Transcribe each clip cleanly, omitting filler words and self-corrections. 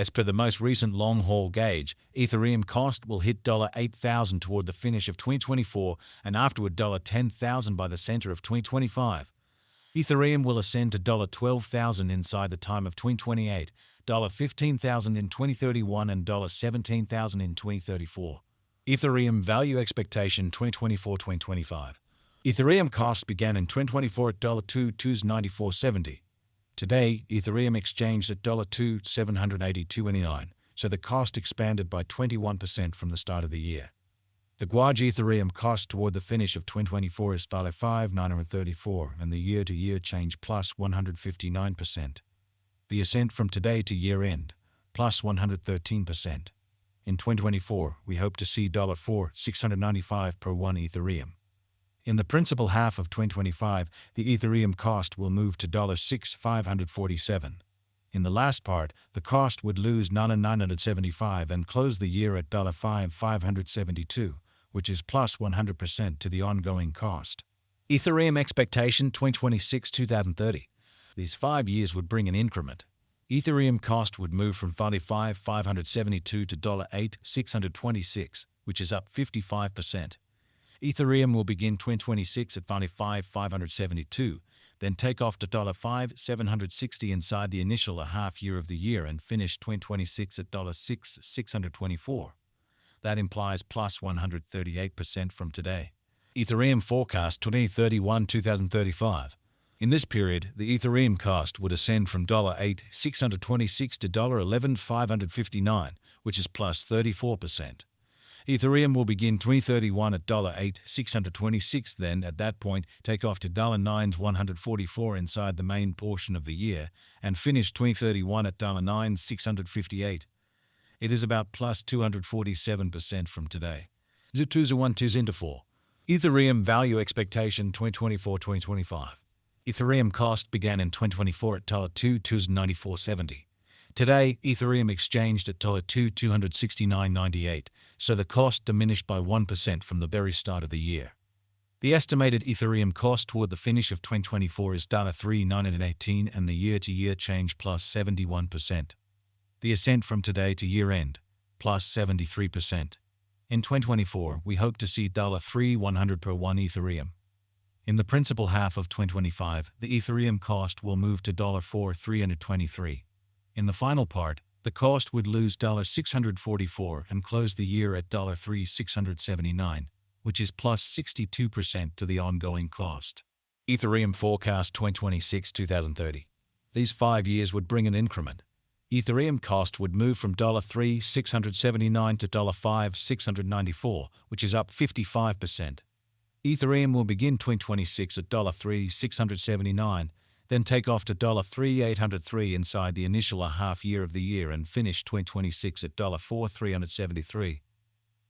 As per the most recent long-haul gauge, Ethereum cost will hit $8,000 toward the finish of 2024 and afterward $10,000 by the center of 2025. Ethereum will ascend to $12,000 inside the time of 2028, $15,000 in 2031 and $17,000 in 2034. Ethereum value expectation 2024-2025. Ethereum cost began in 2024 at $2,294.70. Today, Ethereum exchanged at $2,782.29, so the cost expanded by 21% from the start of the year. The Guaj Ethereum cost toward the finish of 2024 is $5,934 and the year-to-year change plus 159%. The ascent from today to year-end, plus 113%. In 2024, we hope to see $4,695 per one Ethereum. In the principal half of 2025, the Ethereum cost will move to $6,547. In the last part, the cost would lose $9,975 and close the year at $5,572, which is plus 100% to the ongoing cost. Ethereum expectation 2026-2030. These 5 years would bring an increment. Ethereum cost would move from $5,572 to $8,626, which is up 55%. Ethereum will begin 2026 at $5,572, then take off to $5,760 inside the initial half year of the year and finish 2026 at $6,624. That implies plus 138% from today. Ethereum forecast 2031-2035. In this period, the Ethereum cost would ascend from $8,626 to $11,559, which is plus 34%. Ethereum will begin 2031 at $8,626, then at that point take off to $9,144 inside the main portion of the year and finish 2031 at $9,658. It is about plus 247% from today. 2024. Ethereum value expectation 2024-2025. Ethereum cost began in 2024 at $2,294.70. Today, Ethereum exchanged at $2,269.98, so the cost diminished by 1% from the very start of the year. The estimated Ethereum cost toward the finish of 2024 is $3,918 and the year-to-year change plus 71%. The ascent from today to year-end, plus 73%. In 2024, we hope to see $3,100 per one Ethereum. In the principal half of 2025, the Ethereum cost will move to $4,323. In the final part, the cost would lose $644 and close the year at $3,679, which is plus 62% to the ongoing cost. Ethereum forecast 2026-2030. These 5 years would bring an increment. Ethereum cost would move from $3,679 to $5,694, which is up 55%. Ethereum will begin 2026 at $3,679, then take off to $3,803 inside the initial half year of the year and finish 2026 at $4,373.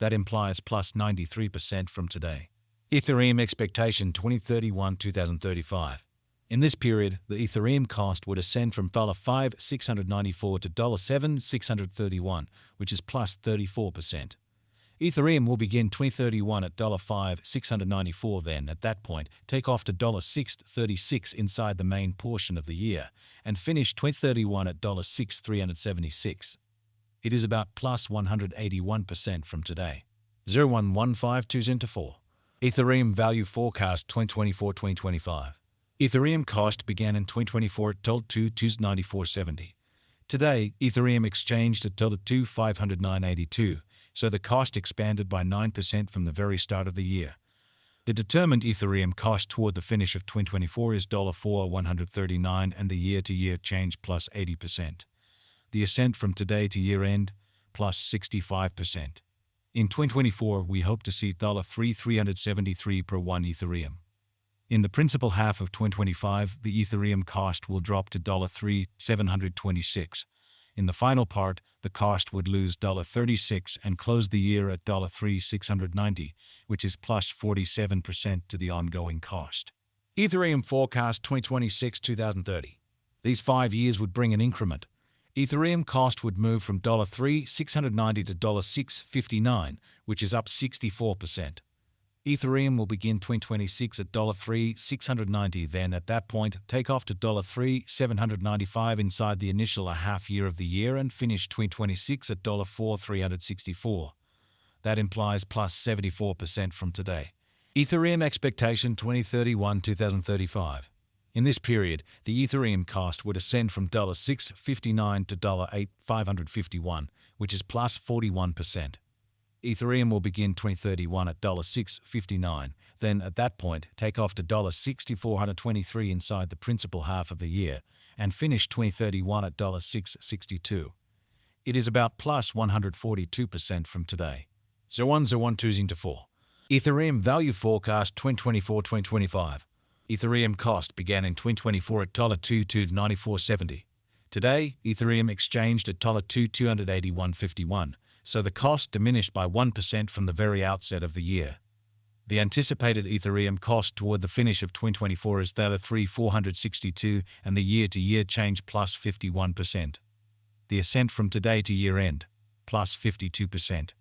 That implies plus 93% from today. Ethereum expectation 2031-2035. In this period, the Ethereum cost would ascend from $5,694 to $7,631, which is plus 34%. Ethereum will begin 2031 at $5,694, then, at that point, take off to $636 inside the main portion of the year and finish 2031 at $6,376. It is about plus 181% from today. 01152 Ethereum value forecast 2024-2025. Ethereum cost began in 2024 at $2,294.70. Today, Ethereum exchanged at $2,509.82. So the cost expanded by 9% from the very start of the year. The determined Ethereum cost toward the finish of 2024 is $4,139 and the year-to-year change plus 80%. The ascent from today to year-end, plus 65%. In 2024, we hope to see $3,373 per one Ethereum. In the principal half of 2025, the Ethereum cost will drop to $3,726. In the final part, the cost would lose $36 and close the year at $3,690, which is plus 47% to the ongoing cost. Ethereum forecast 2026-2030. These 5 years would bring an increment. Ethereum cost would move from $3,690 to $659, which is up 64%. Ethereum will begin 2026 at $3,690, then at that point take off to $3,795 inside the initial half year of the year and finish 2026 at $4,364. That implies plus 74% from today. Ethereum expectation 2031-2035. In this period, the Ethereum cost would ascend from $659 to $8,551, which is plus 41%. Ethereum will begin 2031 at $659, then at that point take off to $6,423 inside the principal half of the year and finish 2031 at $662. It is about plus 142% from today. 0101204. Ethereum value forecast 2024-2025. Ethereum cost began in 2024 at $2,294.70. Today, Ethereum exchanged at $2,281.51. So the cost diminished by 1% from the very outset of the year. The anticipated Ethereum cost toward the finish of 2024 is $3,462 and the year-to-year change plus 51%. The ascent from today to year-end, plus 52%.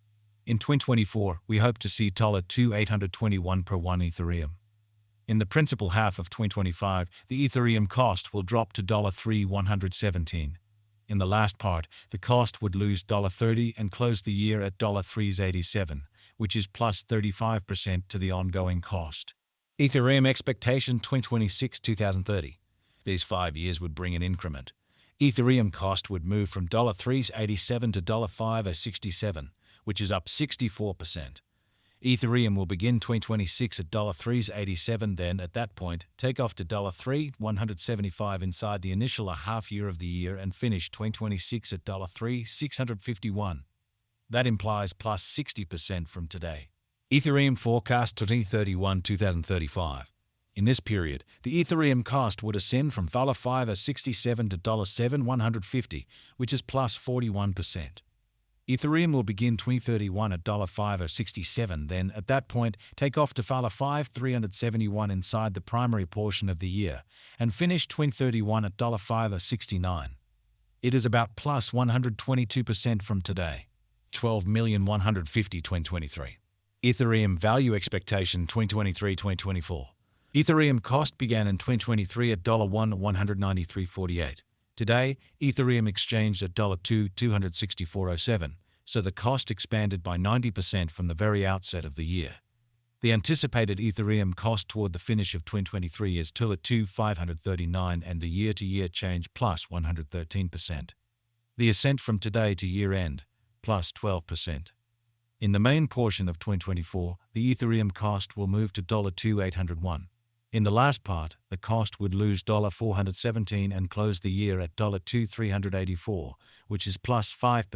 In 2024, we hope to see $2,821 per 1 Ethereum. In the principal half of 2025, the Ethereum cost will drop to $3,117. In the last part, the cost would lose $30 and close the year at $3.87, which is plus 35% to the ongoing cost. Ethereum expectation 2026-2030. These 5 years would bring an increment. Ethereum cost would move from $3.87 to $5.67, which is up 64%. Ethereum will begin 2026 at $3.87, then at that point take off to $3,175 inside the initial half year of the year and finish 2026 at $3,651. That implies plus 60% from today. Ethereum forecast 2031-2035. In this period, the Ethereum cost would ascend from $5.67 to $7,150, which is plus 41%. Ethereum will begin 2031 at $5.67, then at that point take off to $5,371 inside the primary portion of the year and finish 2031 at $5.69. It is about plus 122% from today. 12,150 2023. Ethereum value expectation 2023-2024. Ethereum cost began in 2023 at $193.48. Today, Ethereum exchanged at $2,264.07, so the cost expanded by 90% from the very outset of the year. The anticipated Ethereum cost toward the finish of 2023 is $2,539 and the year-to-year change plus 113%. The ascent from today to year-end, plus 12%. In the main portion of 2024, the Ethereum cost will move to $2,801. In the last part, the cost would lose $417 and close the year at $2,384, which is plus 5%.